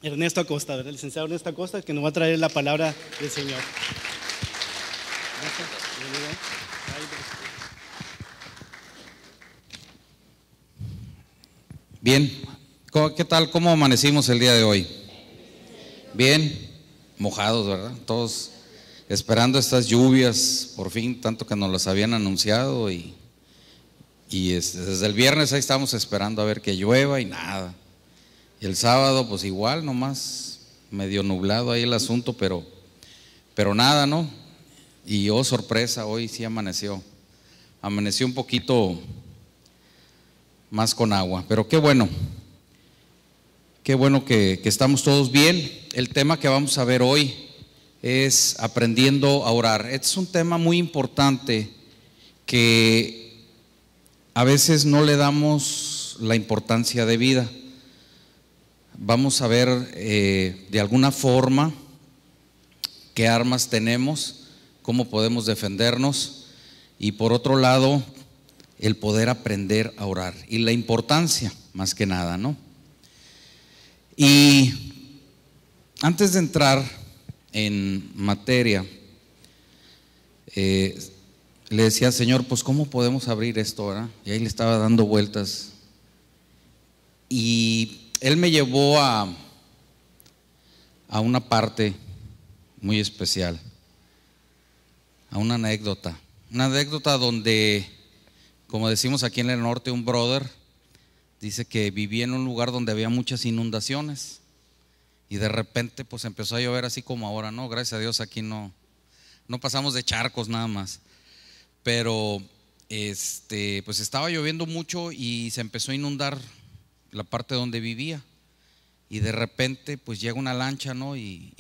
Ernesto Acosta, ¿verdad? El licenciado Ernesto Acosta, que nos va a traer la palabra del Señor. Bien, ¿qué tal? ¿Cómo amanecimos el día de hoy? Bien, mojados, ¿verdad? Todos esperando estas lluvias, por fin, tanto que nos las habían anunciado y desde el viernes ahí estamos esperando a ver que llueva y nada. Y el sábado pues igual, nomás medio nublado ahí el asunto, pero nada, ¿no? Y oh sorpresa, hoy sí amaneció un poquito más con agua, pero qué bueno que estamos todos bien. El tema que vamos a ver hoy es aprendiendo a orar. Este es un tema muy importante que a veces no le damos la importancia de vida. Vamos a ver de alguna forma qué armas tenemos, cómo podemos defendernos y por otro lado el poder aprender a orar y la importancia más que nada, ¿no? Y antes de entrar en materia, le decía, Señor, pues ¿cómo podemos abrir esto, verdad? Y ahí le estaba dando vueltas y Él me llevó a una parte muy especial, a una anécdota donde, como decimos aquí en el norte, un brother dice que vivía en un lugar donde había muchas inundaciones y de repente pues empezó a llover así como ahora, ¿no? Gracias a Dios aquí no pasamos de charcos nada más, pero pues estaba lloviendo mucho y se empezó a inundar la parte donde vivía y de repente pues llega una lancha, ¿no? Y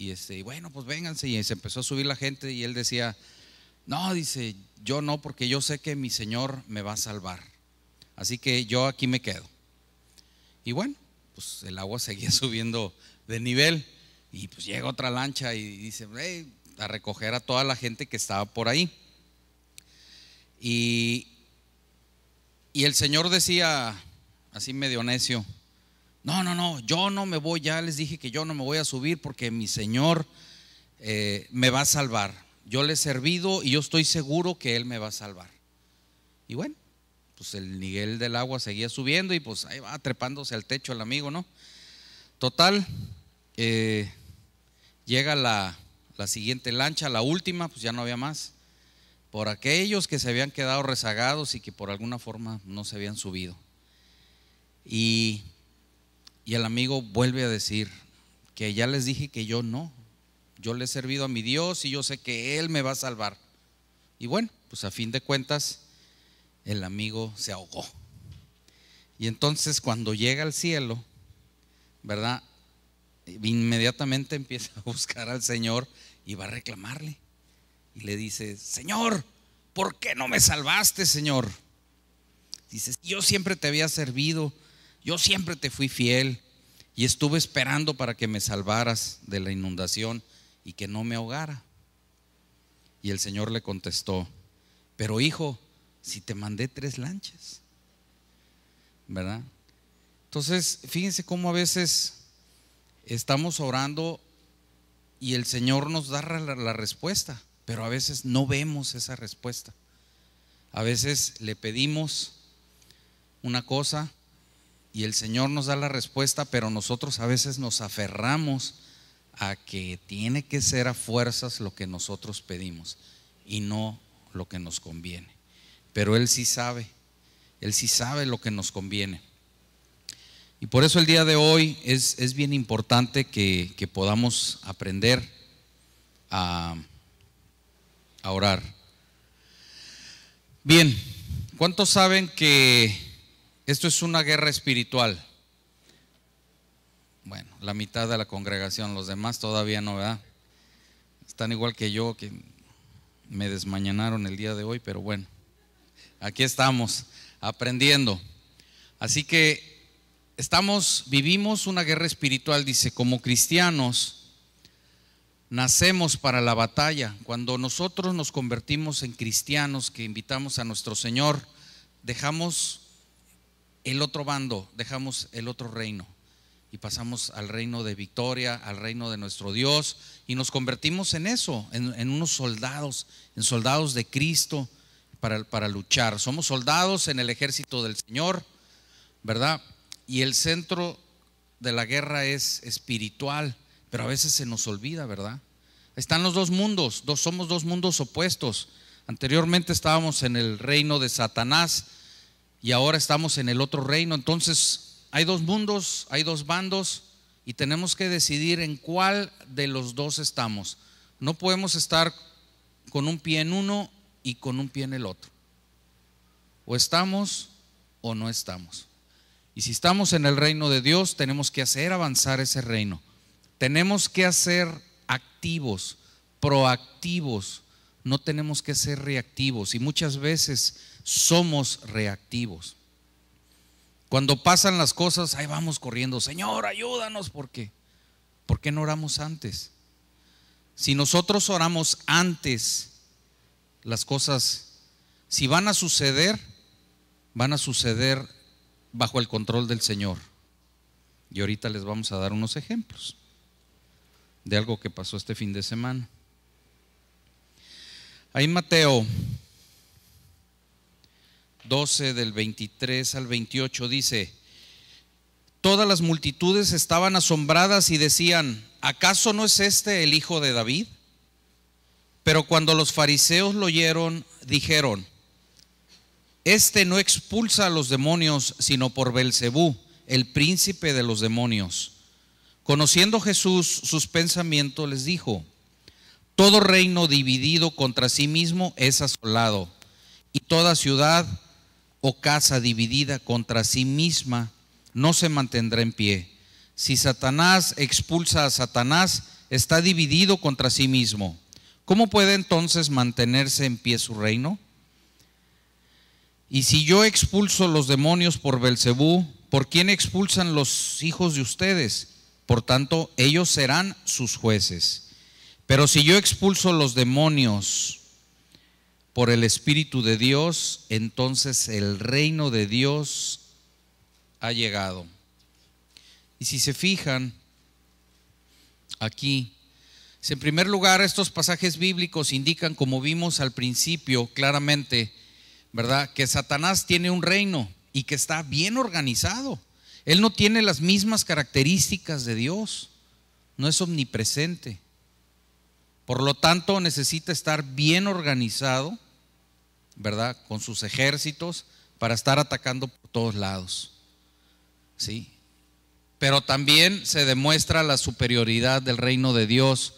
bueno, pues vénganse, y se empezó a subir la gente y él decía, no, dice, yo no, porque yo sé que mi Señor me va a salvar, así que yo aquí me quedo. Y bueno, pues el agua seguía subiendo de nivel y pues llega otra lancha y dice, hey, a recoger a toda la gente que estaba por ahí. Y el Señor decía así medio necio, no, yo no me voy, ya les dije que yo no me voy a subir porque mi Señor me va a salvar. Yo le he servido y yo estoy seguro que Él me va a salvar. Y bueno, pues el nivel del agua seguía subiendo y pues ahí va trepándose al techo el amigo, ¿no? Total, llega la siguiente lancha, la última, pues ya no había más. Por aquellos que se habían quedado rezagados y que por alguna forma no se habían subido. Y el amigo vuelve a decir que ya les dije que yo no, yo le he servido a mi Dios y yo sé que Él me va a salvar. Y bueno, pues a fin de cuentas el amigo se ahogó. Y entonces cuando llega al cielo, ¿verdad? Inmediatamente empieza a buscar al Señor y va a reclamarle. Y le dice, Señor, ¿por qué no me salvaste, Señor? Dice, yo siempre te había servido, yo siempre te fui fiel y estuve esperando para que me salvaras de la inundación y que no me ahogara. Y el Señor le contestó, pero hijo, si te mandé 3 lanchas, ¿verdad? Entonces, fíjense cómo a veces estamos orando y el Señor nos da la respuesta, pero a veces no vemos esa respuesta. A veces le pedimos una cosa y el Señor nos da la respuesta, pero nosotros a veces nos aferramos a que tiene que ser a fuerzas lo que nosotros pedimos y no lo que nos conviene. Pero Él sí sabe lo que nos conviene. Y por eso el día de hoy es bien importante que podamos aprender a orar. Bien, ¿cuántos saben que esto es una guerra espiritual? Bueno, la mitad de la congregación, los demás todavía no, ¿verdad? Están igual que yo, que me desmañanaron el día de hoy, pero bueno, aquí estamos aprendiendo. Así que vivimos una guerra espiritual, dice, como cristianos nacemos para la batalla. Cuando nosotros nos convertimos en cristianos que invitamos a nuestro Señor, dejamos el otro bando, dejamos el otro reino y pasamos al reino de victoria, al reino de nuestro Dios, y nos convertimos en eso, en unos soldados, en soldados de Cristo para luchar. Somos soldados en el ejército del Señor, ¿verdad? Y el centro de la guerra es espiritual, pero a veces se nos olvida, ¿verdad? Están los dos mundos, somos dos mundos opuestos. Anteriormente estábamos en el reino de Satanás y ahora estamos en el otro reino. Entonces hay dos mundos, hay dos bandos y tenemos que decidir en cuál de los dos estamos. No podemos estar con un pie en uno y con un pie en el otro. O estamos o no estamos. Y si estamos en el reino de Dios, tenemos que hacer avanzar ese reino. Tenemos que ser activos, proactivos. No tenemos que ser reactivos, y muchas veces somos reactivos. Cuando pasan las cosas, ahí vamos corriendo, Señor, ayúdanos. ¿Por qué? ¿Por qué no oramos antes? Si nosotros oramos antes, las cosas, si van a suceder bajo el control del Señor. Y ahorita les vamos a dar unos ejemplos de algo que pasó este fin de semana. Ahí en Mateo 12 del 23 al 28 dice: todas las multitudes estaban asombradas y decían: ¿acaso no es este el hijo de David? Pero cuando los fariseos lo oyeron, dijeron: este no expulsa a los demonios, sino por Belcebú, el príncipe de los demonios. Conociendo Jesús sus pensamientos, les dijo: todo reino dividido contra sí mismo es asolado, y toda ciudad o casa dividida contra sí misma no se mantendrá en pie. Si Satanás expulsa a Satanás, está dividido contra sí mismo. ¿Cómo puede entonces mantenerse en pie su reino? Y si yo expulso los demonios por Belcebú, ¿por quién expulsan los hijos de ustedes? Por tanto, ellos serán sus jueces. Pero si yo expulso los demonios por el Espíritu de Dios, entonces el reino de Dios ha llegado. Y si se fijan aquí, en primer lugar, estos pasajes bíblicos indican, como vimos al principio claramente, ¿verdad?, que Satanás tiene un reino y que está bien organizado. Él no tiene las mismas características de Dios, no es omnipresente. Por lo tanto, necesita estar bien organizado, ¿verdad?, con sus ejércitos para estar atacando por todos lados. ¿Sí? Pero también se demuestra la superioridad del reino de Dios,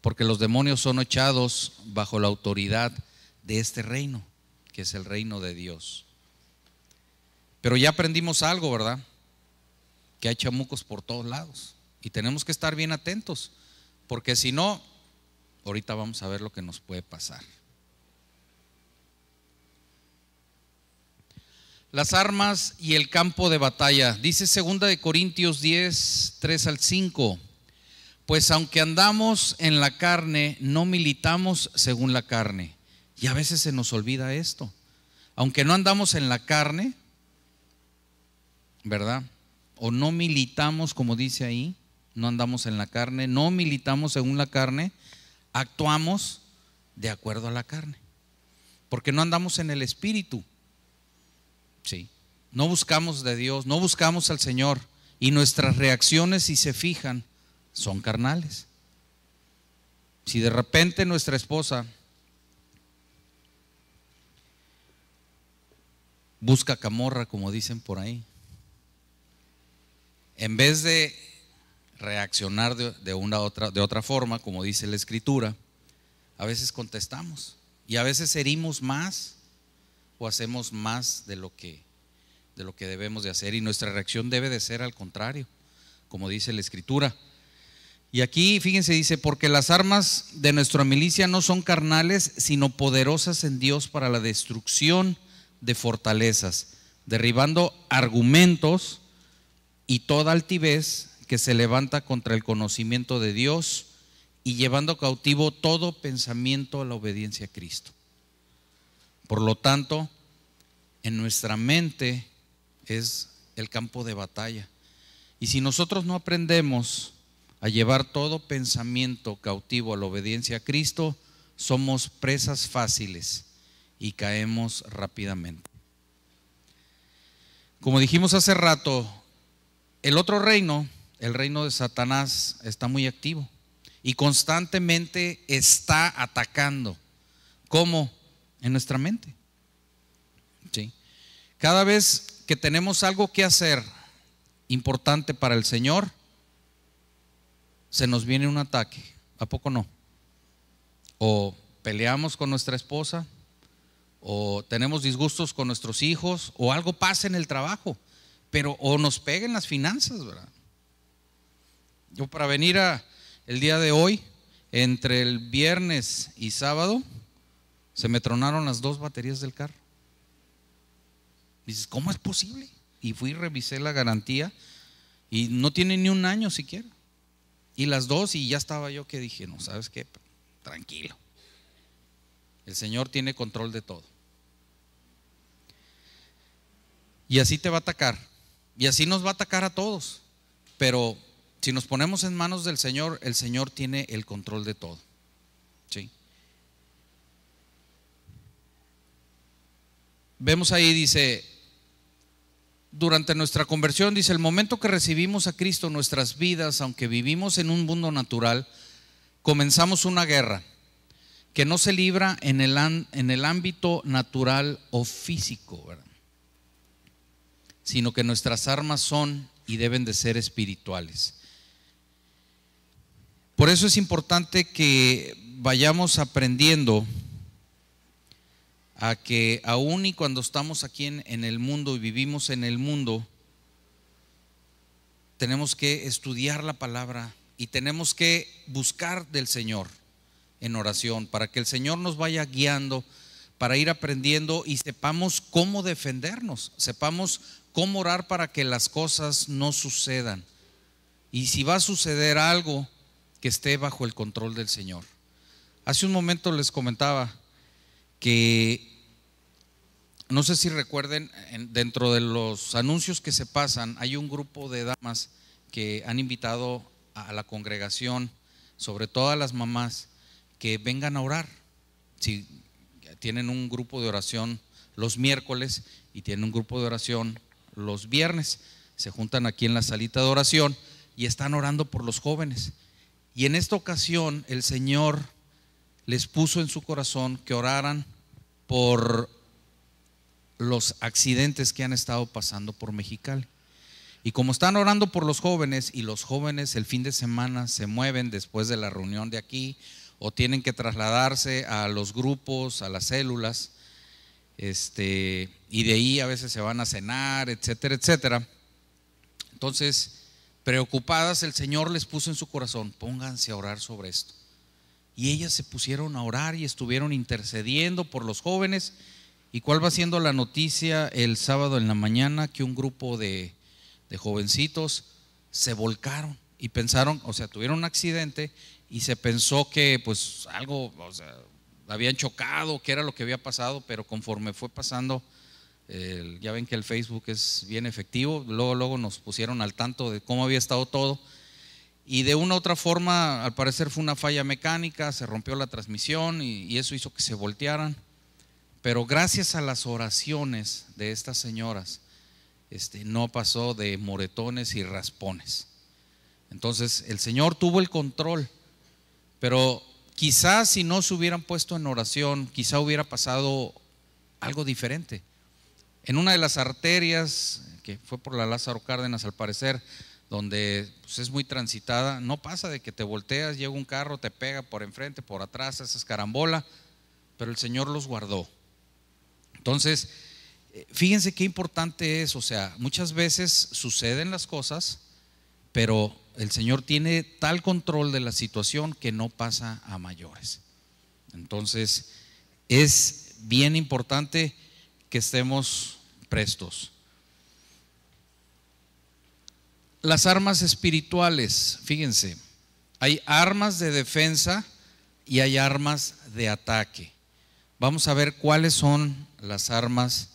porque los demonios son echados bajo la autoridad de este reino, que es el reino de Dios. Pero ya aprendimos algo, ¿verdad?, que hay chamucos por todos lados y tenemos que estar bien atentos, porque si no, ahorita vamos a ver lo que nos puede pasar. Las armas y el campo de batalla. Dice 2 Corintios 10, 3 al 5: pues aunque andamos en la carne, no militamos según la carne. Y a veces se nos olvida esto. Aunque no andamos en la carne, ¿verdad?, o no militamos, como dice ahí, no andamos en la carne, no militamos según la carne, actuamos de acuerdo a la carne, porque no andamos en el Espíritu. Sí, no buscamos de Dios, no buscamos al Señor, y nuestras reacciones, si se fijan, son carnales. Si de repente nuestra esposa busca camorra, como dicen por ahí, en vez de reaccionar de otra forma, como dice la Escritura, a veces contestamos y a veces herimos más o hacemos más de lo que debemos de hacer, y nuestra reacción debe de ser al contrario, como dice la Escritura. Y aquí fíjense, dice: porque las armas de nuestra milicia no son carnales, sino poderosas en Dios para la destrucción de fortalezas, derribando argumentos y toda altivez que se levanta contra el conocimiento de Dios, y llevando cautivo todo pensamiento a la obediencia a Cristo. Por lo tanto, en nuestra mente es el campo de batalla. Y si nosotros no aprendemos a llevar todo pensamiento cautivo a la obediencia a Cristo, somos presas fáciles y caemos rápidamente. Como dijimos hace rato, el otro reino, el reino de Satanás, está muy activo y constantemente está atacando. ¿Cómo? En nuestra mente. ¿Sí? Cada vez que tenemos algo que hacer importante para el Señor, se nos viene un ataque. ¿A poco no? O peleamos con nuestra esposa, o tenemos disgustos con nuestros hijos, o algo pasa en el trabajo, pero o nos peguen las finanzas, ¿verdad? Yo para venir el día de hoy, entre el viernes y sábado, se me tronaron las 2 baterías del carro. Dices, ¿cómo es posible? Y fui y revisé la garantía y no tiene ni un año siquiera. Y las 2, y ya estaba yo que dije, no, ¿sabes qué? Tranquilo. El Señor tiene control de todo. Y así te va a atacar. Y así nos va a atacar a todos. Pero si nos ponemos en manos del Señor, el Señor tiene el control de todo. ¿Sí? Vemos ahí, dice, durante nuestra conversión, dice, el momento que recibimos a Cristo en nuestras vidas, aunque vivimos en un mundo natural, comenzamos una guerra que no se libra en el ámbito natural o físico, ¿verdad? Sino que nuestras armas son y deben de ser espirituales. Por eso es importante que vayamos aprendiendo a que aún y cuando estamos aquí en el mundo y vivimos en el mundo, tenemos que estudiar la palabra y tenemos que buscar del Señor en oración para que el Señor nos vaya guiando, para ir aprendiendo y sepamos cómo defendernos, sepamos cómo orar para que las cosas no sucedan. Y si va a suceder algo, que esté bajo el control del Señor. Hace un momento les comentaba que, no sé si recuerden, dentro de los anuncios que se pasan, hay un grupo de damas que han invitado a la congregación, sobre todo a las mamás, que vengan a orar. Si tienen un grupo de oración los miércoles y tienen un grupo de oración los viernes, se juntan aquí en la salita de oración y están orando por los jóvenes. Y en esta ocasión el Señor les puso en su corazón que oraran por los accidentes que han estado pasando por Mexicali. Y como están orando por los jóvenes, y los jóvenes el fin de semana se mueven después de la reunión de aquí, o tienen que trasladarse a los grupos, a las células, y de ahí a veces se van a cenar, etcétera, etcétera. Entonces, preocupadas, el Señor les puso en su corazón, pónganse a orar sobre esto. Y ellas se pusieron a orar y estuvieron intercediendo por los jóvenes. ¿Y cuál va siendo la noticia el sábado en la mañana? Que un grupo de jovencitos se volcaron y pensaron, o sea, tuvieron un accidente y se pensó que pues algo, o sea, habían chocado, que era lo que había pasado, pero conforme fue pasando, ya ven que el Facebook es bien efectivo, luego nos pusieron al tanto de cómo había estado todo, y de una u otra forma, al parecer fue una falla mecánica, se rompió la transmisión y eso hizo que se voltearan, pero gracias a las oraciones de estas señoras, no pasó de moretones y raspones. Entonces el Señor tuvo el control, pero quizás si no se hubieran puesto en oración, quizá hubiera pasado algo diferente. En una de las arterias, que fue por la Lázaro Cárdenas al parecer, donde pues, es muy transitada, no pasa de que te volteas, llega un carro, te pega por enfrente, por atrás, haces carambola, pero el Señor los guardó. Entonces, fíjense qué importante es, o sea, muchas veces suceden las cosas, pero el Señor tiene tal control de la situación que no pasa a mayores. Entonces, es bien importante que estemos prestos. Las armas espirituales, fíjense, hay armas de defensa y hay armas de ataque. Vamos a ver cuáles son las armas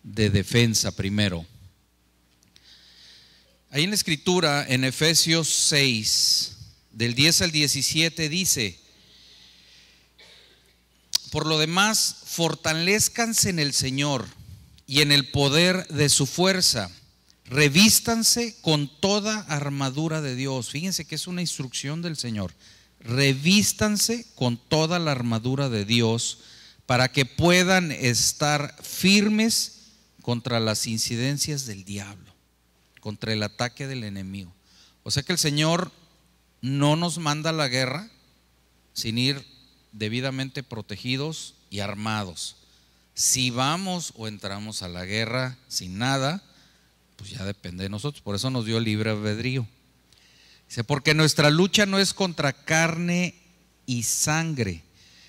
de defensa primero. Ahí en la escritura, en Efesios 6, del 10 al 17 dice: por lo demás, fortalezcanse en el Señor y en el poder de su fuerza. Revístanse con toda armadura de Dios. Fíjense que es una instrucción del Señor. Revístanse con toda la armadura de Dios para que puedan estar firmes contra las incidencias del diablo, contra el ataque del enemigo. O sea que el Señor no nos manda a la guerra sin ir debidamente protegidos y armados. Si vamos o entramos a la guerra sin nada, pues ya depende de nosotros. Por eso nos dio libre albedrío. Dice: porque nuestra lucha no es contra carne y sangre,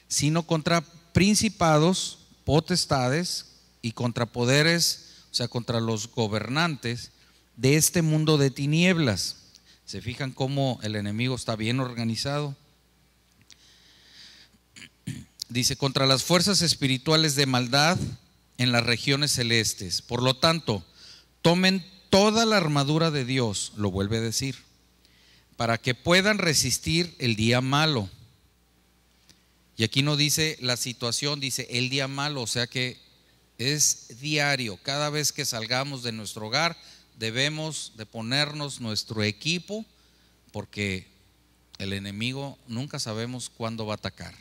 sino contra principados, potestades y contra poderes, o sea, contra los gobernantes de este mundo de tinieblas. ¿Se fijan cómo el enemigo está bien organizado? Dice: contra las fuerzas espirituales de maldad en las regiones celestes. Por lo tanto, tomen toda la armadura de Dios, lo vuelve a decir, para que puedan resistir el día malo. Y aquí no dice la situación, dice el día malo, o sea que es diario. Cada vez que salgamos de nuestro hogar debemos de ponernos nuestro equipo, porque el enemigo nunca sabemos cuándo va a atacar.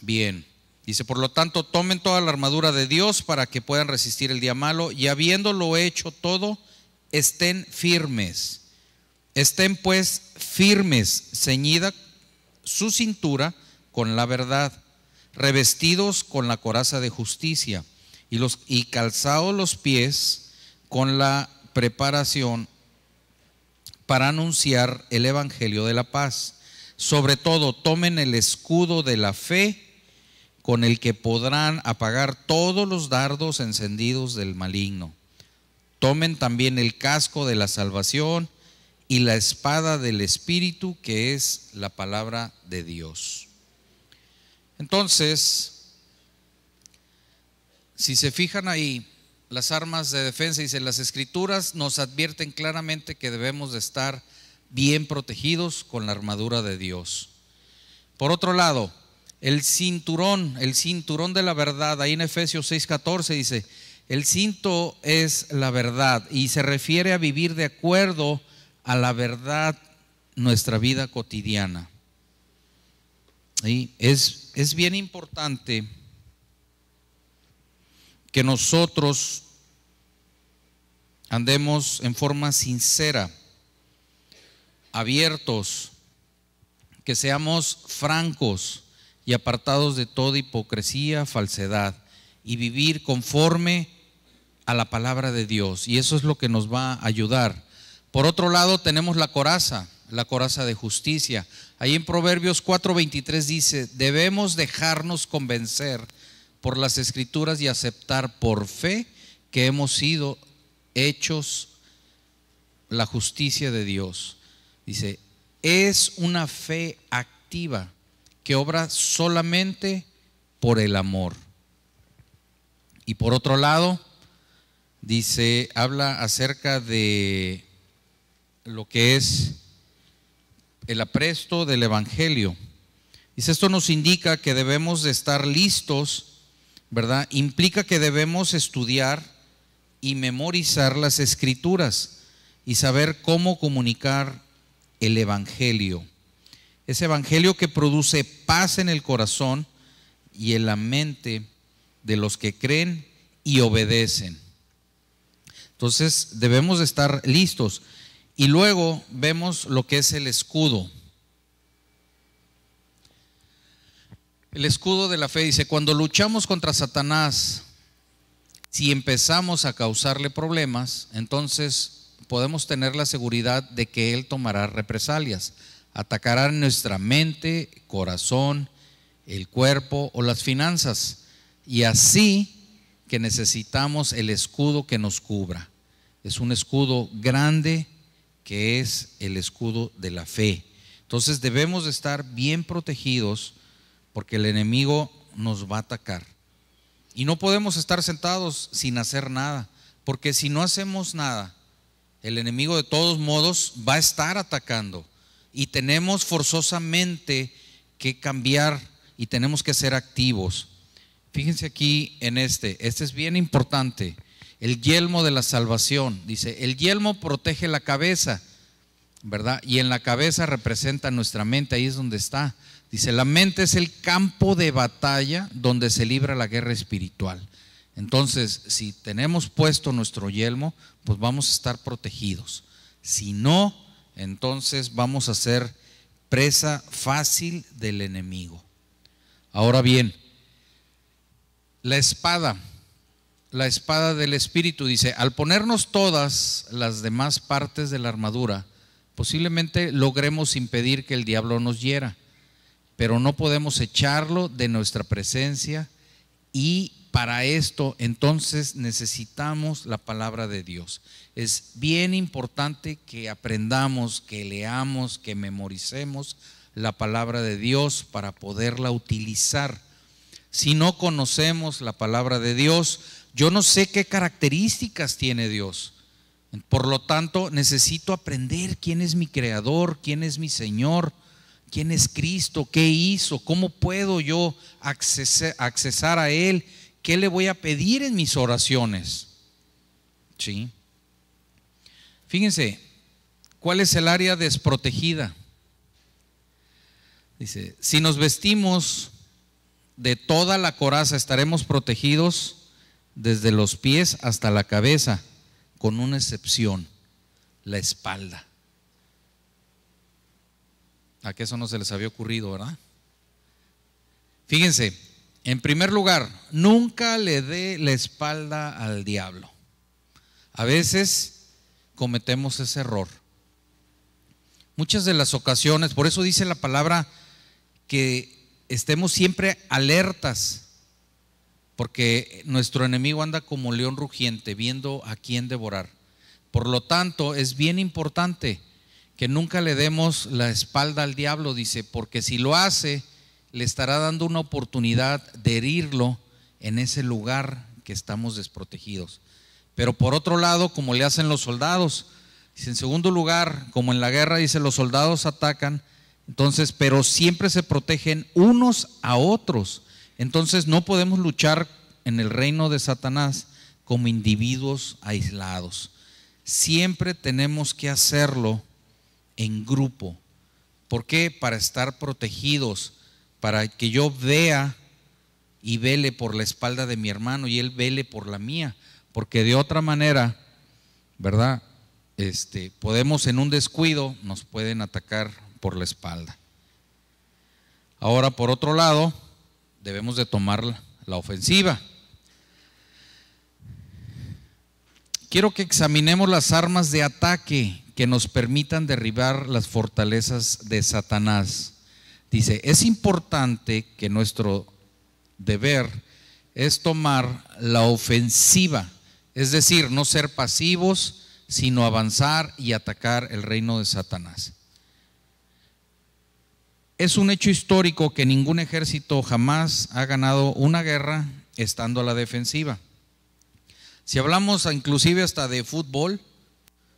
Bien, dice: por lo tanto, tomen toda la armadura de Dios para que puedan resistir el día malo, y habiéndolo hecho todo, estén firmes. Estén pues firmes, ceñida su cintura con la verdad, revestidos con la coraza de justicia, y calzados los pies con la preparación para anunciar el evangelio de la paz. Sobre todo, tomen el escudo de la fe, con el que podrán apagar todos los dardos encendidos del maligno. Tomen también el casco de la salvación y la espada del Espíritu, que es la palabra de Dios. Entonces, si se fijan ahí, las armas de defensa, dice, las escrituras nos advierten claramente que debemos de estar bien protegidos con la armadura de Dios. Por otro lado, el cinturón de la verdad, ahí en Efesios 6:14 dice: el cinto es la verdad, y se refiere a vivir de acuerdo a la verdad nuestra vida cotidiana. Y es bien importante que nosotros andemos en forma sincera, abiertos, que seamos francos y apartados de toda hipocresía, falsedad, y vivir conforme a la palabra de Dios. Y eso es lo que nos va a ayudar. Por otro lado, tenemos la coraza de justicia. Ahí en Proverbios 4:23 dice: debemos dejarnos convencer por las escrituras y aceptar por fe que hemos sido hechos la justicia de Dios. Dice: es una fe activa que obra solamente por el amor. Y por otro lado, dice, habla acerca de lo que es el apresto del evangelio. Dice: esto nos indica que debemos de estar listos, ¿verdad? Implica que debemos estudiar y memorizar las escrituras y saber cómo comunicar el evangelio. Ese evangelio que produce paz en el corazón y en la mente de los que creen y obedecen. Entonces debemos de estar listos. Y luego vemos lo que es el escudo. El escudo de la fe dice: cuando luchamos contra Satanás, si empezamos a causarle problemas, entonces podemos tener la seguridad de que él tomará represalias. Atacará nuestra mente, corazón, el cuerpo o las finanzas. Y así que necesitamos el escudo que nos cubra. Es un escudo grande, que es el escudo de la fe. Entonces debemos de estar bien protegidos, porque el enemigo nos va a atacar. Y no podemos estar sentados sin hacer nada, porque si no hacemos nada, El enemigo de todos modos va a estar atacando y tenemos forzosamente que cambiar y tenemos que ser activos. Fíjense aquí en este es bien importante, el yelmo de la salvación. Dice, el yelmo protege la cabeza, ¿verdad? Y en la cabeza representa nuestra mente, ahí es donde está. Dice, la mente es el campo de batalla donde se libra la guerra espiritual. Entonces, si tenemos puesto nuestro yelmo, pues vamos a estar protegidos. Si no, entonces vamos a ser presa fácil del enemigo. Ahora bien, la espada del Espíritu, dice, al ponernos todas las demás partes de la armadura, posiblemente logremos impedir que el diablo nos hiera, pero no podemos echarlo de nuestra presencia, y para esto entonces necesitamos la palabra de Dios. Es bien importante que aprendamos, que leamos, que memoricemos la palabra de Dios para poderla utilizar. Si no conocemos la palabra de Dios, yo no sé qué características tiene Dios. Por lo tanto, necesito aprender quién es mi creador, quién es mi Señor, quién es Cristo, qué hizo, cómo puedo yo accesar a Él, qué le voy a pedir en mis oraciones. ¿Sí? Fíjense, ¿cuál es el área desprotegida? Dice, si nos vestimos de toda la coraza, estaremos protegidos desde los pies hasta la cabeza, con una excepción, la espalda. ¿A qué eso no se les había ocurrido, verdad? Fíjense, en primer lugar, nunca le dé la espalda al diablo. A veces cometemos ese error. Muchas de las ocasiones, por eso dice la palabra que estemos siempre alertas, porque nuestro enemigo anda como león rugiente, viendo a quién devorar. Por lo tanto, es bien importante que nunca le demos la espalda al diablo, dice, porque si lo hace, le estará dando una oportunidad de herirlo en ese lugar que estamos desprotegidos. Pero por otro lado, como le hacen los soldados, dice, en segundo lugar, como en la guerra, dice, los soldados atacan, entonces, pero siempre se protegen unos a otros. Entonces no podemos luchar en el reino de Satanás como individuos aislados. Siempre tenemos que hacerlo en grupo. ¿Por qué? Para estar protegidos, para que yo vea y vele por la espalda de mi hermano y él vele por la mía, porque de otra manera, ¿verdad? Podemos en un descuido, nos pueden atacar por la espalda. Ahora, por otro lado, debemos de tomar la ofensiva. Quiero que examinemos las armas de ataque que nos permitan derribar las fortalezas de Satanás. Dice, es importante que nuestro deber es tomar la ofensiva, es decir, no ser pasivos, sino avanzar y atacar el reino de Satanás. Es un hecho histórico que ningún ejército jamás ha ganado una guerra estando a la defensiva. Si hablamos inclusive hasta de fútbol,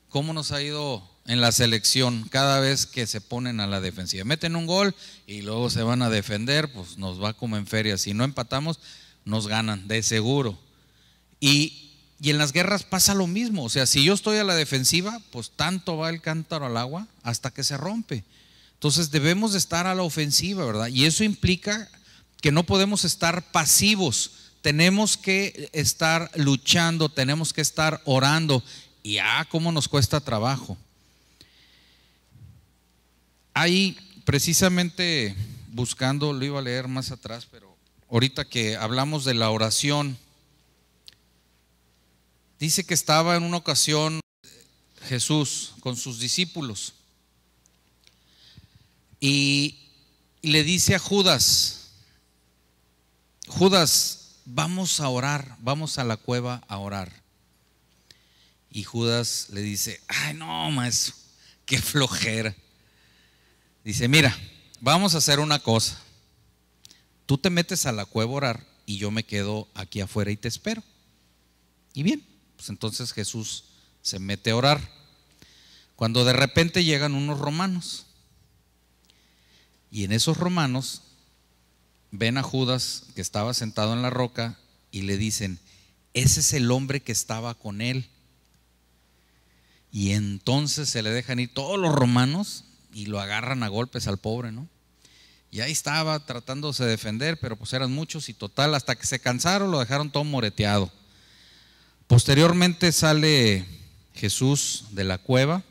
¿cómo nos ha ido en la selección cada vez que se ponen a la defensiva? Meten un gol y luego se van a defender, pues nos va como en feria. Si no empatamos, nos ganan, de seguro. Y en las guerras pasa lo mismo. O sea, si yo estoy a la defensiva, pues tanto va el cántaro al agua hasta que se rompe. Entonces debemos de estar a la ofensiva, ¿verdad? Y eso implica que no podemos estar pasivos, tenemos que estar luchando, tenemos que estar orando. Y cómo nos cuesta trabajo. Ahí precisamente buscando, lo iba a leer más atrás, pero ahorita que hablamos de la oración, dice que estaba en una ocasión Jesús con sus discípulos y le dice a Judas, Judas, vamos a orar, vamos a la cueva a orar. Y Judas le dice, ay no, maestro, qué flojera. Dice, mira, vamos a hacer una cosa. Tú te metes a la cueva a orar y yo me quedo aquí afuera y te espero. Y bien, pues entonces Jesús se mete a orar. cuando de repente llegan unos romanos. Y en esos romanos ven a Judas que estaba sentado en la roca y le dicen: ese es el hombre que estaba con él. Y entonces se le dejan ir todos los romanos y lo agarran a golpes al pobre, ¿no? Y ahí estaba tratándose de defender, pero pues eran muchos y total, hasta que se cansaron, lo dejaron todo moreteado. Posteriormente sale Jesús de la cueva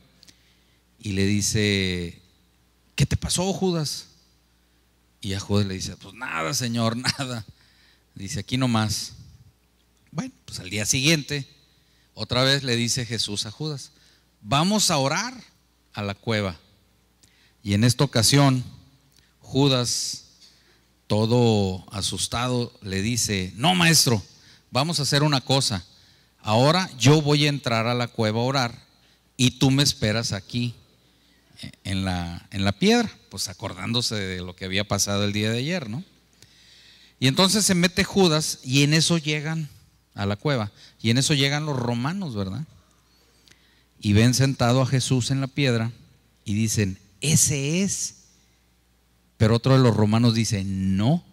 y le dice: ¿qué te pasó, Judas? Y a Judas le dice: pues nada, Señor, nada. Dice: aquí nomás. Bueno, pues al día siguiente otra vez le dice Jesús a Judas: vamos a orar a la cueva. Y en esta ocasión Judas, todo asustado, le dice: no, maestro, vamos a hacer una cosa. Ahora yo voy a entrar a la cueva a orar y tú me esperas aquí en la piedra, pues acordándose de lo que había pasado el día de ayer, ¿no? Y entonces se mete Judas y en eso llegan a la cueva, y en eso llegan los romanos, ¿verdad? Y ven sentado a Jesús en la piedra y dicen: ese es. Pero otro de los romanos dice: no.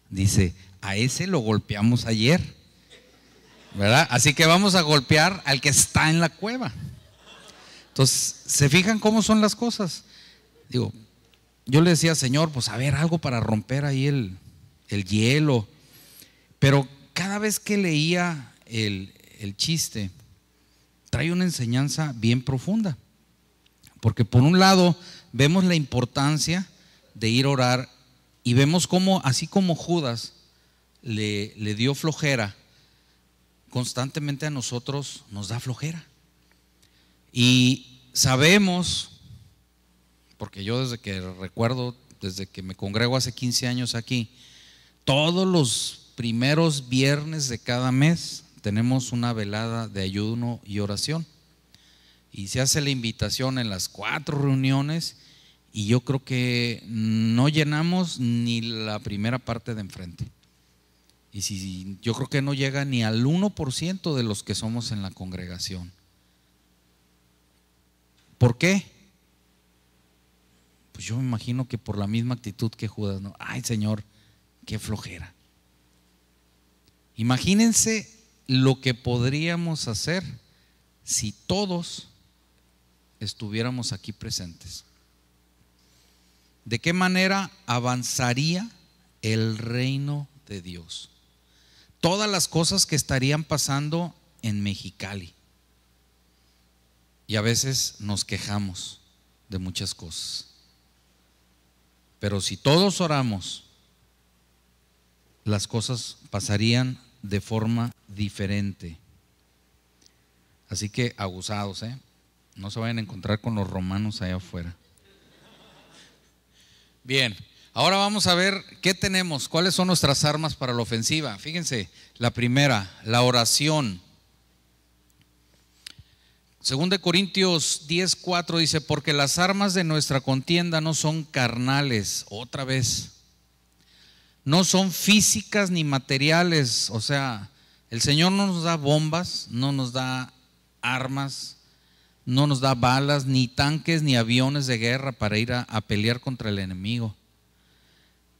Dice: a ese lo golpeamos ayer, ¿verdad? Así que vamos a golpear al que está en la cueva. Entonces, ¿se fijan cómo son las cosas? Digo, yo le decía: Señor, pues a ver, algo para romper ahí el hielo. Pero cada vez que leía el chiste, trae una enseñanza bien profunda. Porque por un lado vemos la importancia de ir a orar y vemos cómo, así como Judas le dio flojera, constantemente a nosotros nos da flojera. Y sabemos, porque yo desde que recuerdo, desde que me congrego hace 15 años aquí, todos los primeros viernes de cada mes tenemos una velada de ayuno y oración. Y se hace la invitación en las 4 reuniones y yo creo que no llenamos ni la primera parte de enfrente. Y si yo creo que no llega ni al 1% de los que somos en la congregación. ¿Por qué? Pues yo me imagino que por la misma actitud que Judas, ¿no? Ay, Señor, qué flojera. Imagínense lo que podríamos hacer si todos estuviéramos aquí presentes. ¿De qué manera avanzaría el reino de Dios? Todas las cosas que estarían pasando en Mexicali. Y a veces nos quejamos de muchas cosas. Pero si todos oramos, las cosas pasarían de forma diferente. Así que abusados, no se vayan a encontrar con los romanos allá afuera. Bien, ahora vamos a ver qué tenemos, cuáles son nuestras armas para la ofensiva. Fíjense, la primera, la oración. 2 Corintios 10:4 dice: porque las armas de nuestra contienda no son carnales, otra vez, no son físicas ni materiales. O sea, el Señor no nos da bombas, no nos da armas, no nos da balas, ni tanques, ni aviones de guerra para ir a pelear contra el enemigo,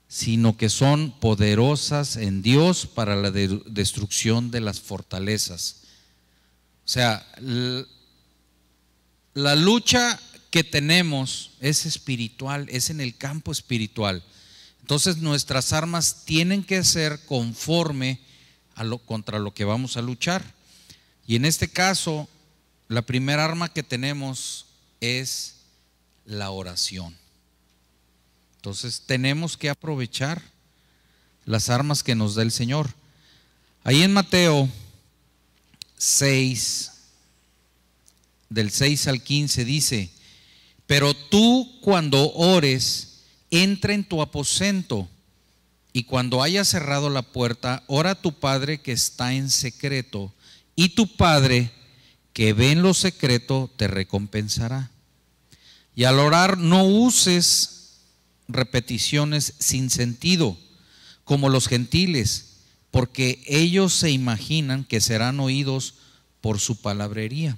sino que son poderosas en Dios para la destrucción de las fortalezas. O sea, la lucha que tenemos es espiritual, es en el campo espiritual. Entonces nuestras armas tienen que ser conforme contra lo que vamos a luchar. Y en este caso, la primera arma que tenemos es la oración. Entonces tenemos que aprovechar las armas que nos da el Señor. Ahí en Mateo 6, del 6 al 15 dice: pero tú, cuando ores, entra en tu aposento, y cuando hayas cerrado la puerta, ora a tu Padre que está en secreto, y tu Padre que ve en lo secreto te recompensará. Y al orar no uses repeticiones sin sentido, como los gentiles, porque ellos se imaginan que serán oídos por su palabrería.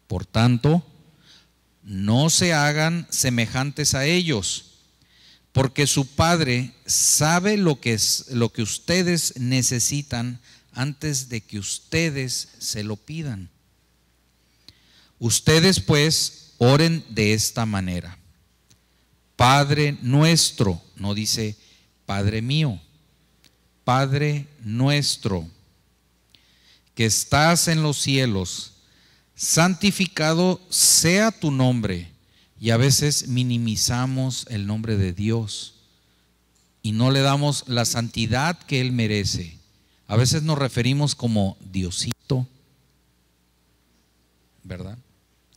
Por tanto, no se hagan semejantes a ellos, porque su Padre sabe lo que ustedes necesitan antes de que ustedes se lo pidan. Ustedes pues oren de esta manera: Padre nuestro, no dice Padre mío, Padre nuestro, que estás en los cielos, santificado sea tu nombre. Y a veces minimizamos el nombre de Dios y no le damos la santidad que Él merece. A veces nos referimos como Diosito, ¿verdad?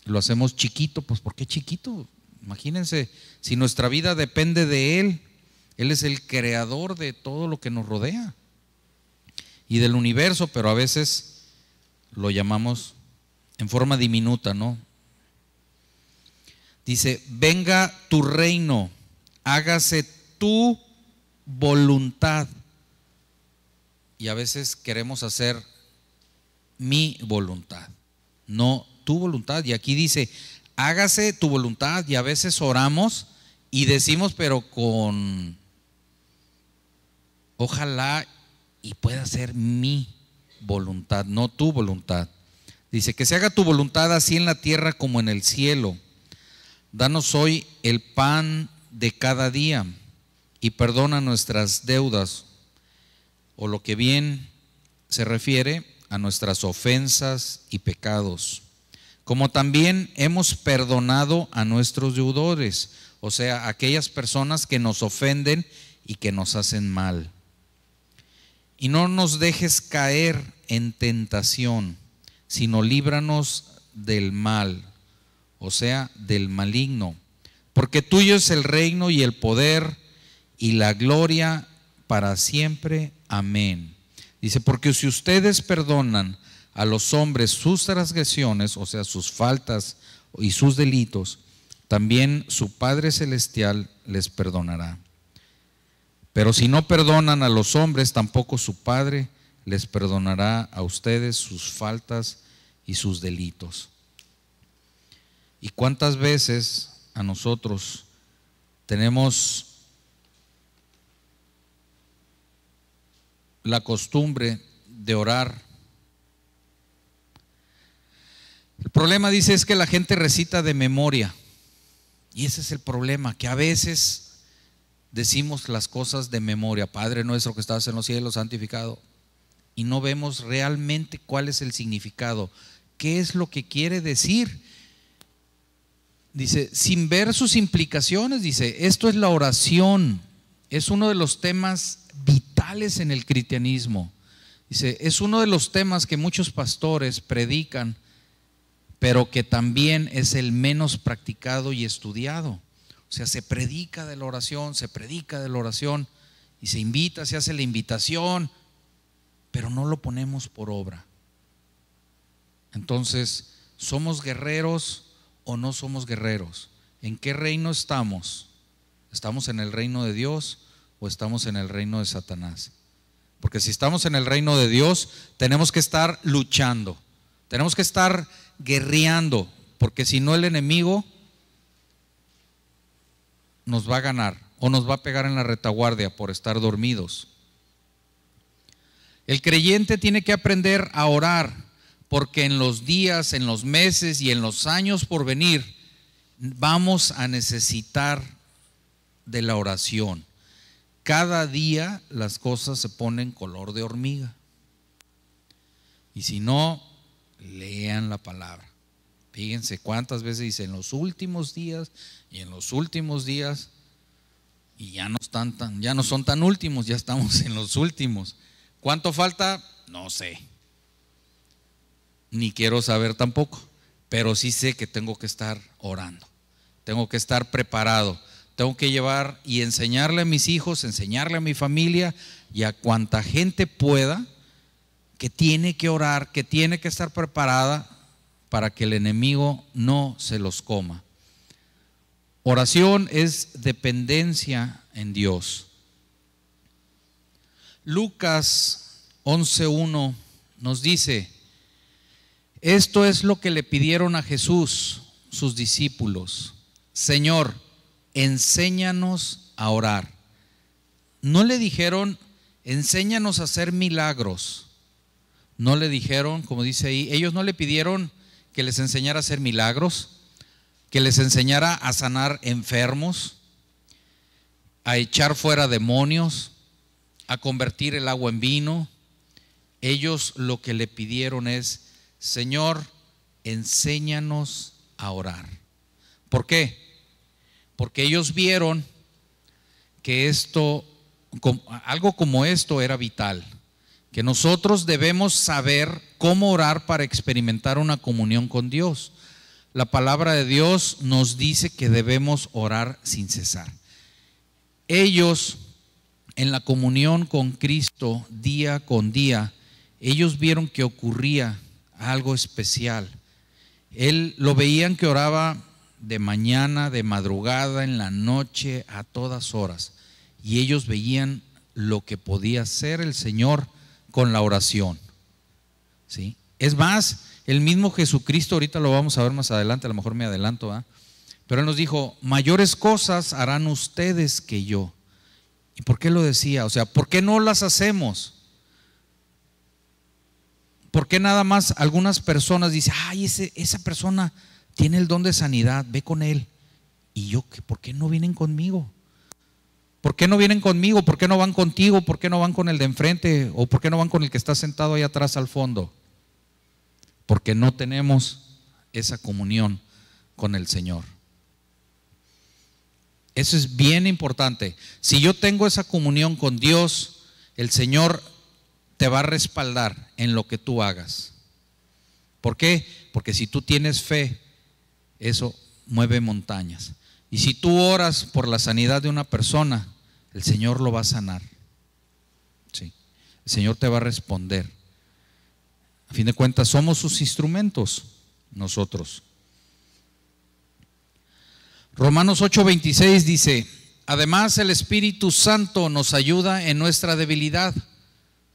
Lo hacemos chiquito. Pues ¿por qué chiquito? Imagínense, si nuestra vida depende de Él. Él es el creador de todo lo que nos rodea y del universo, pero a veces lo llamamos en forma diminuta, ¿no? Dice: venga tu reino, hágase tu voluntad. Y a veces queremos hacer mi voluntad, no tu voluntad. Y aquí dice: hágase tu voluntad. Y a veces oramos y decimos, pero con ojalá y pueda ser mi voluntad, no tu voluntad. Dice: que se haga tu voluntad así en la tierra como en el cielo. Danos hoy el pan de cada día y perdona nuestras deudas, o lo que bien se refiere a nuestras ofensas y pecados, como también hemos perdonado a nuestros deudores, o sea, aquellas personas que nos ofenden y que nos hacen mal. Y no nos dejes caer en tentación, sino líbranos del mal, o sea, del maligno, porque tuyo es el reino y el poder y la gloria para siempre. Amén. Dice: porque si ustedes perdonan a los hombres sus transgresiones, o sea, sus faltas y sus delitos, también su Padre Celestial les perdonará. Pero si no perdonan a los hombres, tampoco su Padre les perdonará a ustedes sus faltas y sus delitos. ¿Y cuántas veces a nosotros tenemos la costumbre de orar? El problema, dice, es que la gente recita de memoria. Y ese es el problema, que a veces decimos las cosas de memoria: Padre nuestro que estás en los cielos, santificado. Y no vemos realmente cuál es el significado, qué es lo que quiere decir. Dice, sin ver sus implicaciones. Dice, esto es la oración, es uno de los temas vitales en el cristianismo. Dice, es uno de los temas que muchos pastores predican, pero que también es el menos practicado y estudiado. O sea, se predica de la oración, se predica de la oración y se invita, se hace la invitación, pero no lo ponemos por obra. Entonces, ¿somos guerreros o no somos guerreros? ¿En qué reino estamos? ¿Estamos en el reino de Dios o estamos en el reino de Satanás? Porque si estamos en el reino de Dios, tenemos que estar luchando, tenemos que estar guerreando, porque si no, el enemigo nos va a ganar o nos va a pegar en la retaguardia por estar dormidos. El creyente tiene que aprender a orar, porque en los días, en los meses y en los años por venir vamos a necesitar de la oración. Cada día las cosas se ponen color de hormiga. Y si no, lean la palabra. Fíjense cuántas veces dice en los últimos días y en los últimos días, y ya no son tan últimos, ya estamos en los últimos. ¿Cuánto falta? No sé, ni quiero saber tampoco, pero sí sé que tengo que estar orando, tengo que estar preparado, tengo que llevar y enseñarle a mis hijos, enseñarle a mi familia y a cuanta gente pueda que tiene que orar, que tiene que estar preparada para que el enemigo no se los coma. Oración es dependencia en Dios. Lucas 11:1 nos dice: esto es lo que le pidieron a Jesús sus discípulos: Señor, enséñanos a orar. No le dijeron: enséñanos a hacer milagros. No le dijeron, como dice ahí, ellos no le pidieron que les enseñara a hacer milagros, que les enseñara a sanar enfermos, a echar fuera demonios, a convertir el agua en vino. Ellos lo que le pidieron es: Señor, enséñanos a orar. ¿Por qué? Porque ellos vieron que algo como esto era vital, que nosotros debemos saber cómo orar para experimentar una comunión con Dios. La palabra de Dios nos dice que debemos orar sin cesar. Ellos, en la comunión con Cristo día con día, ellos vieron que ocurría algo especial. Lo veían que oraba de mañana, de madrugada, en la noche, a todas horas. Y ellos veían lo que podía hacer el Señor con la oración. ¿Sí? Es más, el mismo Jesucristo, ahorita lo vamos a ver más adelante, a lo mejor me adelanto, ¿eh? Pero Él nos dijo: mayores cosas harán ustedes que yo. ¿Y por qué lo decía? O sea, ¿por qué no las hacemos? ¿Por qué nada más algunas personas dicen: ay, esa persona tiene el don de sanidad, ve con él? ¿Y yo qué? ¿Por qué no vienen conmigo? ¿Por qué no vienen conmigo? ¿Por qué no van contigo? ¿Por qué no van con el de enfrente? ¿O por qué no van con el que está sentado ahí atrás al fondo? Porque no tenemos esa comunión con el Señor. Eso es bien importante. Si yo tengo esa comunión con Dios, el Señor te va a respaldar en lo que tú hagas. ¿Por qué? Porque si tú tienes fe, eso mueve montañas. Y si tú oras por la sanidad de una persona, el Señor lo va a sanar. Sí. El Señor te va a responder. A fin de cuentas, somos sus instrumentos nosotros. Romanos 8:26 dice: además, el Espíritu Santo nos ayuda en nuestra debilidad.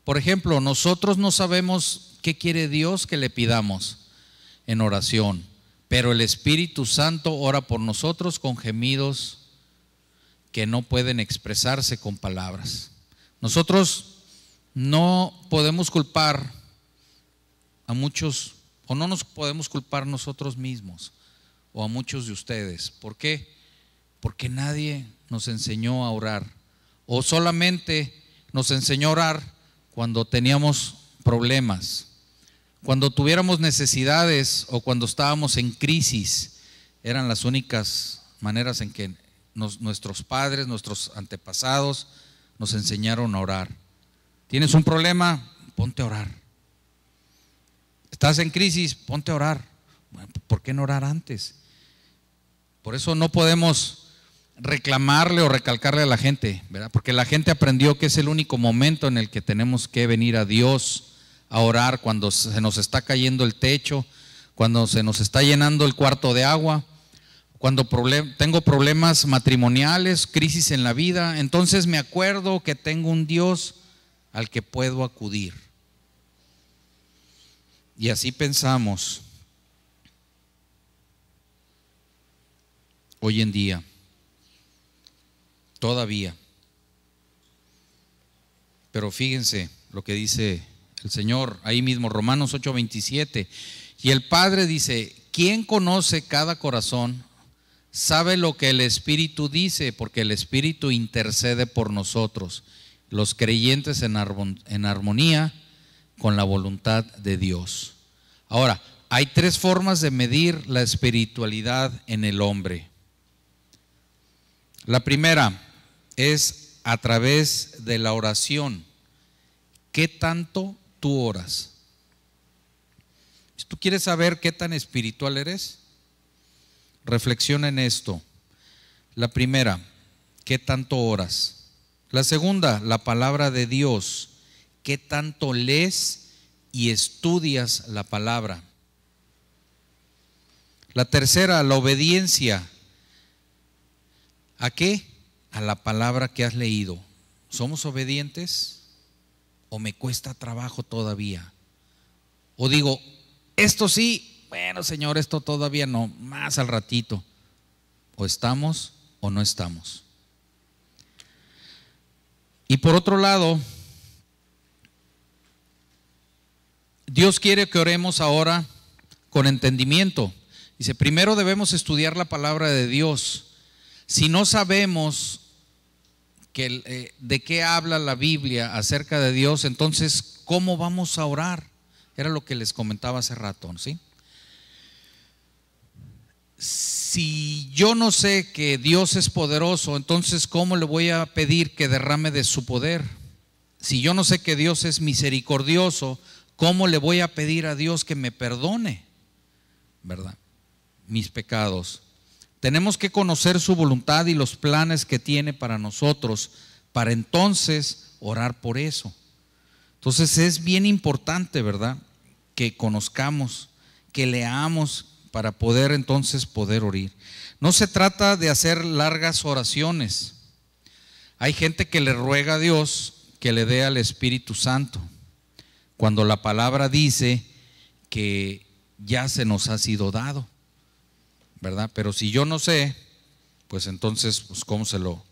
Por ejemplo, nosotros no sabemos qué quiere Dios que le pidamos en oración, pero el Espíritu Santo ora por nosotros con gemidos que no pueden expresarse con palabras. Nosotros no podemos culpar a muchos, o no nos podemos culpar nosotros mismos o a muchos de ustedes. ¿Por qué? Porque nadie nos enseñó a orar, o solamente nos enseñó a orar cuando teníamos problemas, cuando tuviéramos necesidades o cuando estábamos en crisis. Eran las únicas maneras en que nuestros padres, nuestros antepasados nos enseñaron a orar. ¿Tienes un problema? Ponte a orar. ¿Estás en crisis? Ponte a orar. Bueno, ¿por qué no orar antes? Por eso no podemos reclamarle o recalcarle a la gente, ¿verdad? Porque la gente aprendió que es el único momento en el que tenemos que venir a Dios a orar, cuando se nos está cayendo el techo, cuando se nos está llenando el cuarto de agua, cuando tengo problemas matrimoniales, crisis en la vida. Entonces me acuerdo que tengo un Dios al que puedo acudir. Y así pensamos hoy en día, todavía. Pero fíjense lo que dice el Señor ahí mismo, Romanos 8:27. Y el Padre dice: ¿quién conoce cada corazón? Sabe lo que el Espíritu dice, porque el Espíritu intercede por nosotros, los creyentes en armonía con la voluntad de Dios. Ahora, hay tres formas de medir la espiritualidad en el hombre. La primera es a través de la oración. ¿Qué tanto tú oras? Si tú quieres saber qué tan espiritual eres, reflexiona en esto. La primera, ¿qué tanto oras? La segunda, la palabra de Dios. ¿Qué tanto lees y estudias la palabra? La tercera, la obediencia. ¿A qué? A la palabra que has leído. ¿Somos obedientes? ¿O me cuesta trabajo todavía? O digo, esto sí, bueno, Señor, esto todavía no, más al ratito. O estamos o no estamos. Y por otro lado, Dios quiere que oremos ahora con entendimiento. Dice, primero debemos estudiar la palabra de Dios. Si no sabemos de qué habla la Biblia acerca de Dios, entonces, ¿cómo vamos a orar? Era lo que les comentaba hace rato, ¿sí? Si yo no sé que Dios es poderoso, entonces ¿cómo le voy a pedir que derrame de su poder? Si yo no sé que Dios es misericordioso, ¿cómo le voy a pedir a Dios que me perdone, verdad, mis pecados? Tenemos que conocer su voluntad y los planes que tiene para nosotros, para entonces orar por eso. Entonces es bien importante, ¿verdad?, que conozcamos, que leamos para poder entonces poder orar. No se trata de hacer largas oraciones. Hay gente que le ruega a Dios que le dé al Espíritu Santo, cuando la palabra dice que ya se nos ha sido dado, ¿verdad? Pero si yo no sé, pues entonces, pues ¿cómo se lo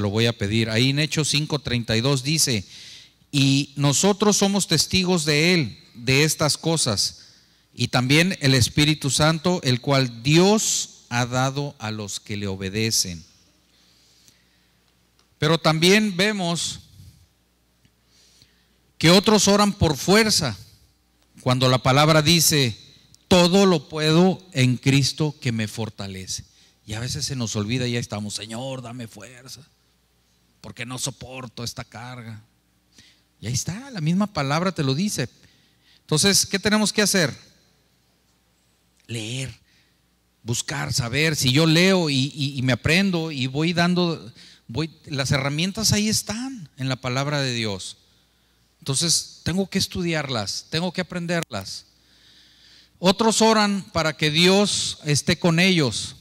voy a pedir? Ahí en Hechos 5:32 dice, y nosotros somos testigos de Él, de estas cosas, y también el Espíritu Santo, el cual Dios ha dado a los que le obedecen. Pero también vemos que otros oran por fuerza, cuando la palabra dice, todo lo puedo en Cristo que me fortalece. Y a veces se nos olvida y ya estamos, Señor, dame fuerza, porque no soporto esta carga. Y ahí está, la misma palabra te lo dice. Entonces, ¿qué tenemos que hacer? Leer, buscar, saber. Si yo leo y me aprendo y voy dando, las herramientas ahí están en la palabra de Dios. Entonces, tengo que estudiarlas, tengo que aprenderlas. Otros oran para que Dios esté con ellos.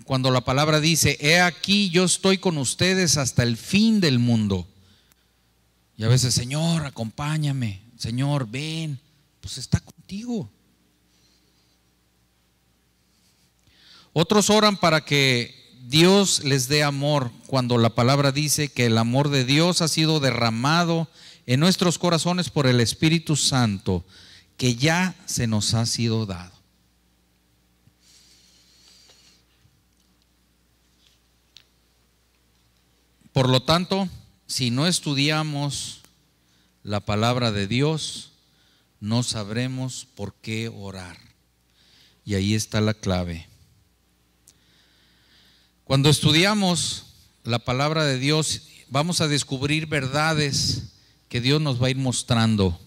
Cuando la palabra dice, he aquí yo estoy con ustedes hasta el fin del mundo. Y a veces, Señor, acompáñame, Señor, ven, pues está contigo. Otros oran para que Dios les dé amor, cuando la palabra dice que el amor de Dios ha sido derramado en nuestros corazones por el Espíritu Santo, que ya se nos ha sido dado. Por lo tanto, si no estudiamos la palabra de Dios, no sabremos por qué orar. Y ahí está la clave. Cuando estudiamos la palabra de Dios, vamos a descubrir verdades que Dios nos va a ir mostrando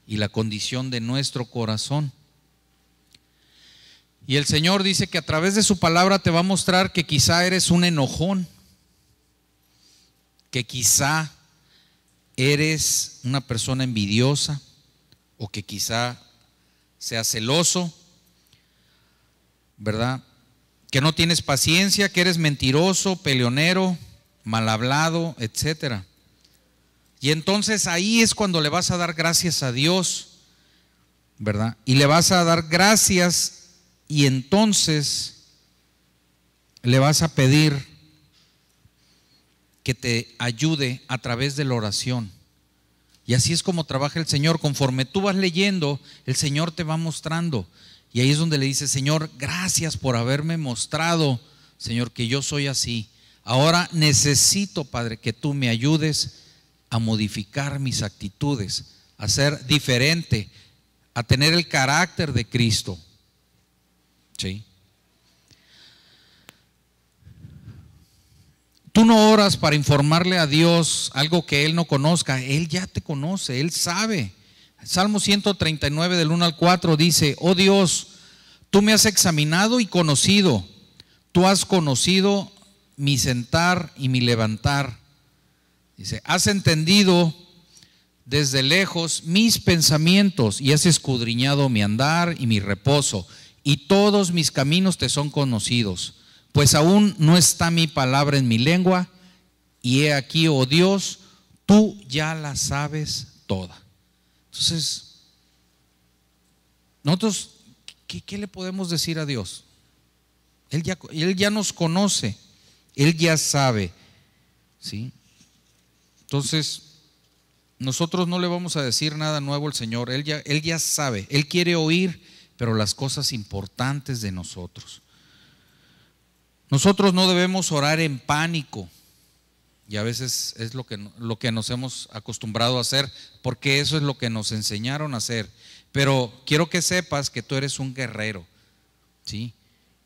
y la condición de nuestro corazón. Y el Señor dice que a través de su palabra te va a mostrar que quizá eres un enojón, que quizá eres una persona envidiosa, o que quizá seas celoso, ¿verdad? Que no tienes paciencia, que eres mentiroso, peleonero, mal hablado, etcétera. Y entonces ahí es cuando le vas a dar gracias a Dios, ¿verdad? Y le vas a dar gracias y entonces le vas a pedir que te ayude a través de la oración. Y así es como trabaja el Señor. Conforme tú vas leyendo, el Señor te va mostrando. Y ahí es donde le dices, Señor, gracias por haberme mostrado, Señor, que yo soy así. Ahora necesito, Padre, que tú me ayudes a modificar mis actitudes, a ser diferente, a tener el carácter de Cristo. ¿Sí? Tú no oras para informarle a Dios algo que Él no conozca. Él ya te conoce, Él sabe. Salmo 139 del 1 al 4 dice, oh Dios, tú me has examinado y conocido. Tú has conocido mi sentar y mi levantar. Dice, has entendido desde lejos mis pensamientos y has escudriñado mi andar y mi reposo. Y todos mis caminos te son conocidos. Pues aún no está mi palabra en mi lengua, y he aquí, oh Dios, tú ya la sabes toda. Entonces, nosotros, ¿qué le podemos decir a Dios? Él ya nos conoce, Él ya sabe, ¿sí? Entonces, nosotros no le vamos a decir nada nuevo al Señor. Él ya sabe, Él quiere oír, pero las cosas importantes de nosotros. Nosotros no debemos orar en pánico, y a veces es lo que nos hemos acostumbrado a hacer, porque eso es lo que nos enseñaron a hacer. Pero quiero que sepas que tú eres un guerrero, ¿sí?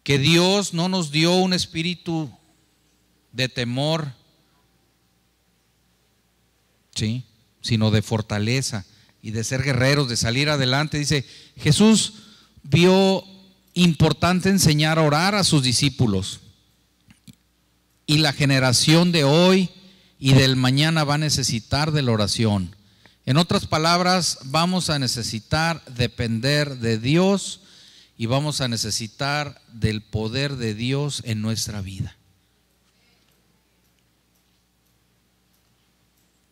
Que Dios no nos dio un espíritu de temor, ¿sí?, sino de fortaleza y de ser guerreros, de salir adelante. Dice, Jesús vio importante enseñar a orar a sus discípulos, y la generación de hoy y del mañana va a necesitar de la oración. En otras palabras, vamos a necesitar depender de Dios y vamos a necesitar del poder de Dios en nuestra vida.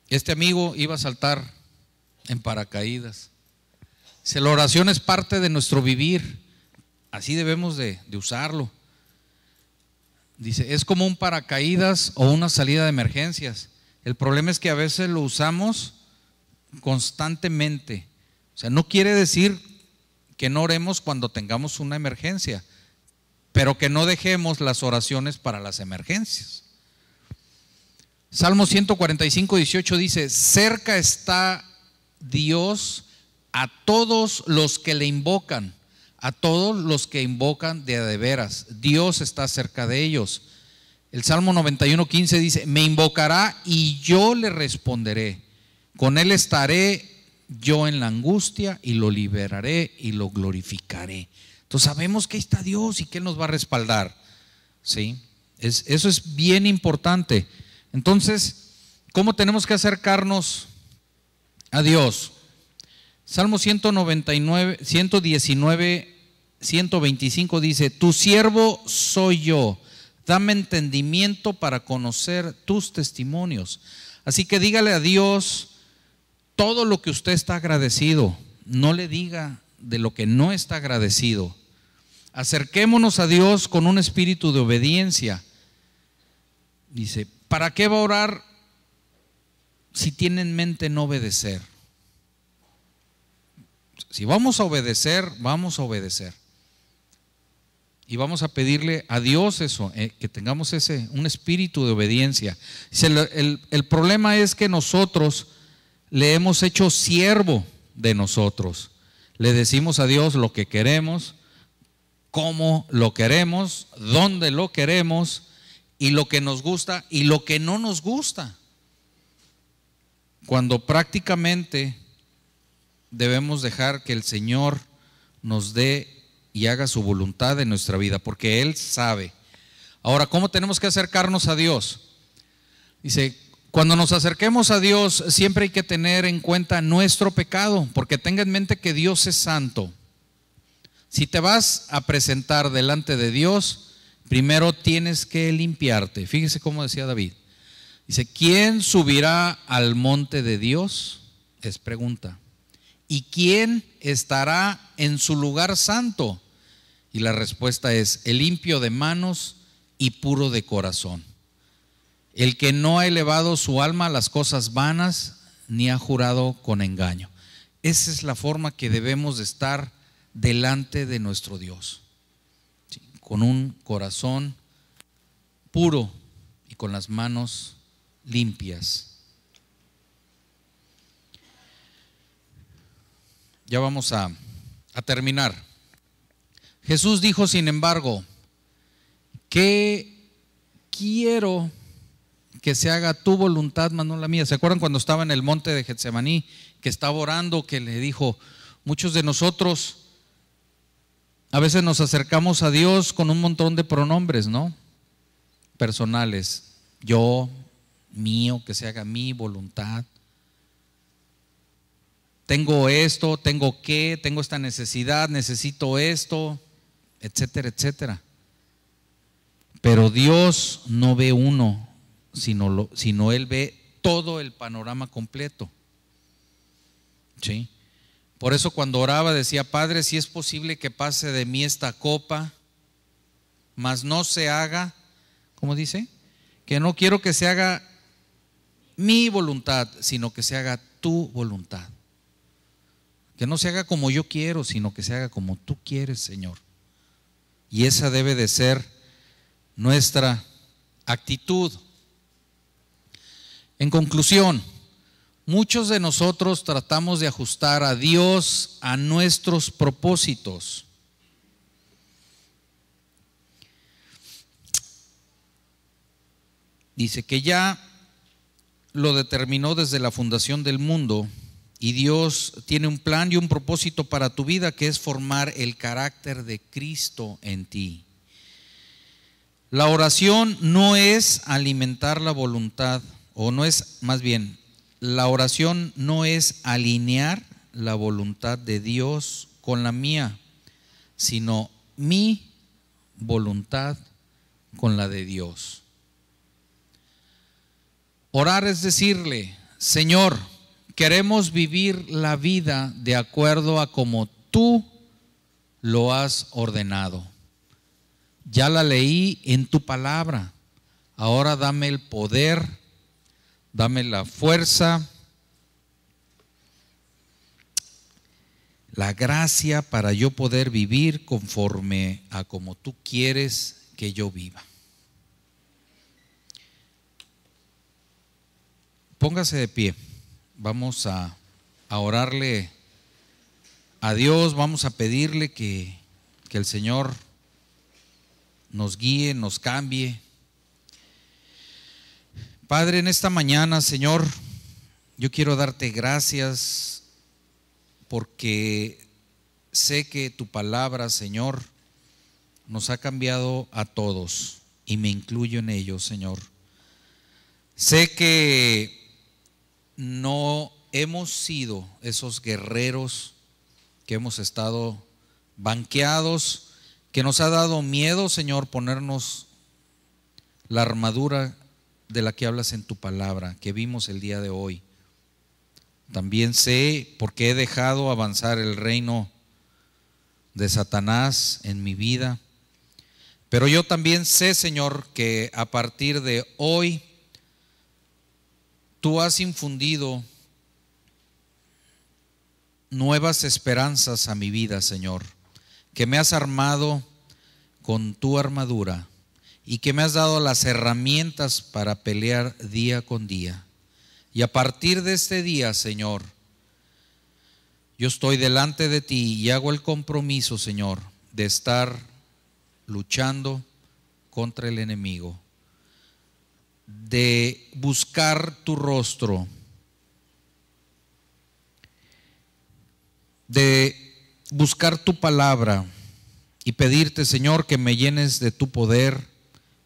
Este amigo iba a saltar en paracaídas. Si la oración es parte de nuestro vivir, así debemos de usarlo. Dice, es como un paracaídas o una salida de emergencias. El problema es que a veces lo usamos constantemente. O sea, no quiere decir que no oremos cuando tengamos una emergencia, pero que no dejemos las oraciones para las emergencias. Salmo 145:18 dice, cerca está Dios a todos los que le invocan, a todos los que invocan de veras. Dios está cerca de ellos. El Salmo 91:15 dice, me invocará y yo le responderé. Con él estaré yo en la angustia y lo liberaré y lo glorificaré. Entonces sabemos que ahí está Dios y que Él nos va a respaldar, ¿sí? Eso es bien importante. Entonces, ¿cómo tenemos que acercarnos a Dios? Salmo 119:125 dice, tu siervo soy yo, dame entendimiento para conocer tus testimonios. Así que dígale a Dios todo lo que usted está agradecido, no le diga de lo que no está agradecido. Acerquémonos a Dios con un espíritu de obediencia. Dice, ¿para qué va a orar si tiene en mente no obedecer? Si vamos a obedecer, vamos a obedecer. Y vamos a pedirle a Dios eso, que tengamos un espíritu de obediencia. Dice, el problema es que nosotros le hemos hecho siervo de nosotros. Le decimos a Dios lo que queremos, cómo lo queremos, dónde lo queremos, y lo que nos gusta y lo que no nos gusta, cuando prácticamente debemos dejar que el Señor nos dé y haga su voluntad en nuestra vida, porque Él sabe. Ahora, ¿cómo tenemos que acercarnos a Dios? Dice, cuando nos acerquemos a Dios, siempre hay que tener en cuenta nuestro pecado, porque tenga en mente que Dios es santo. Si te vas a presentar delante de Dios, primero tienes que limpiarte. Fíjese cómo decía David. Dice, ¿quién subirá al monte de Dios? Es pregunta. ¿Y quién estará en su lugar santo? Y la respuesta es, el limpio de manos y puro de corazón, el que no ha elevado su alma a las cosas vanas, ni ha jurado con engaño. Esa es la forma que debemos de estar delante de nuestro Dios, ¿sí? Con un corazón puro y con las manos limpias. Ya vamos a terminar. Jesús dijo, sin embargo, que quiero que se haga tu voluntad, mas no la mía. ¿Se acuerdan cuando estaba en el monte de Getsemaní, que estaba orando, que le dijo, muchos de nosotros a veces nos acercamos a Dios con un montón de pronombres, ¿no? Personales. Yo, mío, que se haga mi voluntad. Tengo esto, tengo esta necesidad, necesito esto, etcétera, etcétera. Pero Dios no ve uno, sino Él ve todo el panorama completo, ¿sí? Por eso cuando oraba decía: Padre, si es posible que pase de mí esta copa, mas no se haga, ¿cómo dice? Que no quiero que se haga mi voluntad, sino que se haga tu voluntad. Que no se haga como yo quiero, sino que se haga como tú quieres, Señor. Y esa debe de ser nuestra actitud. En conclusión, muchos de nosotros tratamos de ajustar a Dios a nuestros propósitos. Dice que ya lo determinó desde la fundación del mundo, y Dios tiene un plan y un propósito para tu vida, que es formar el carácter de Cristo en ti. La oración no es alimentar la voluntad, o no es, más bien, la oración no es alinear la voluntad de Dios con la mía, sino mi voluntad con la de Dios. Orar es decirle: Señor, queremos vivir la vida de acuerdo a como tú lo has ordenado. Ya la leí en tu palabra. Ahora dame el poder, dame la fuerza, la gracia para yo poder vivir conforme a como tú quieres que yo viva. Póngase de pie. Vamos a orarle a Dios, vamos a pedirle que el Señor nos guíe, nos cambie. Padre, en esta mañana, Señor, yo quiero darte gracias porque sé que tu palabra, Señor, nos ha cambiado a todos, y me incluyo en ello, Señor. Sé que no hemos sido esos guerreros que hemos estado banqueados, que nos ha dado miedo, Señor, ponernos la armadura de la que hablas en tu palabra, que vimos el día de hoy. También sé porque he dejado avanzar el reino de Satanás en mi vida, pero yo también sé, Señor, que a partir de hoy tú has infundido nuevas esperanzas a mi vida, Señor, que me has armado con tu armadura y que me has dado las herramientas para pelear día con día. Y a partir de este día, Señor, yo estoy delante de ti y hago el compromiso, Señor, de estar luchando contra el enemigo, de buscar tu rostro, de buscar tu palabra y pedirte, Señor, que me llenes de tu poder,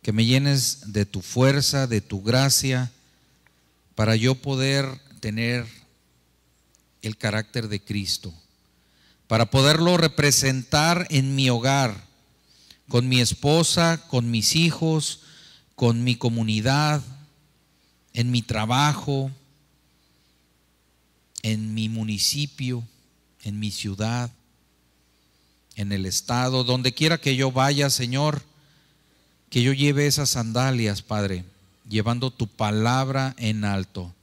que me llenes de tu fuerza, de tu gracia, para yo poder tener el carácter de Cristo, para poderlo representar en mi hogar, con mi esposa, con mis hijos, con mi comunidad, en mi trabajo, en mi municipio, en mi ciudad, en el estado, donde quiera que yo vaya, Señor, que yo lleve esas sandalias, Padre, llevando tu palabra en alto,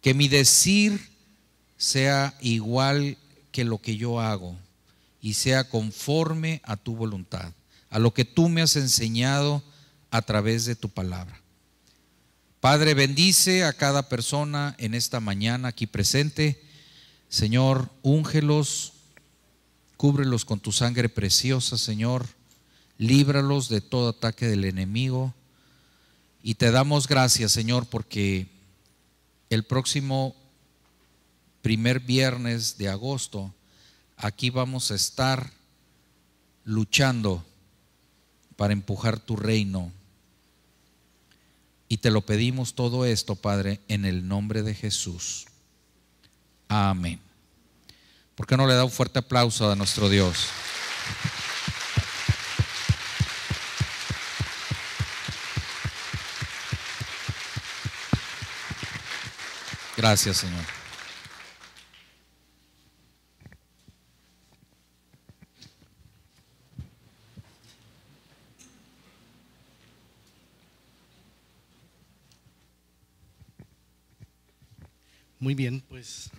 que mi decir sea igual que lo que yo hago y sea conforme a tu voluntad, a lo que tú me has enseñado a través de tu palabra. Padre, bendice a cada persona en esta mañana aquí presente. Señor, úngelos, cúbrelos con tu sangre preciosa, Señor, líbralos de todo ataque del enemigo. Y te damos gracias, Señor, porque el próximo primer viernes de agosto aquí vamos a estar luchando para empujar tu reino. Y te lo pedimos todo esto, Padre, en el nombre de Jesús. Amén. ¿Por qué no le da un fuerte aplauso a nuestro Dios? Gracias, Señor. Muy bien, pues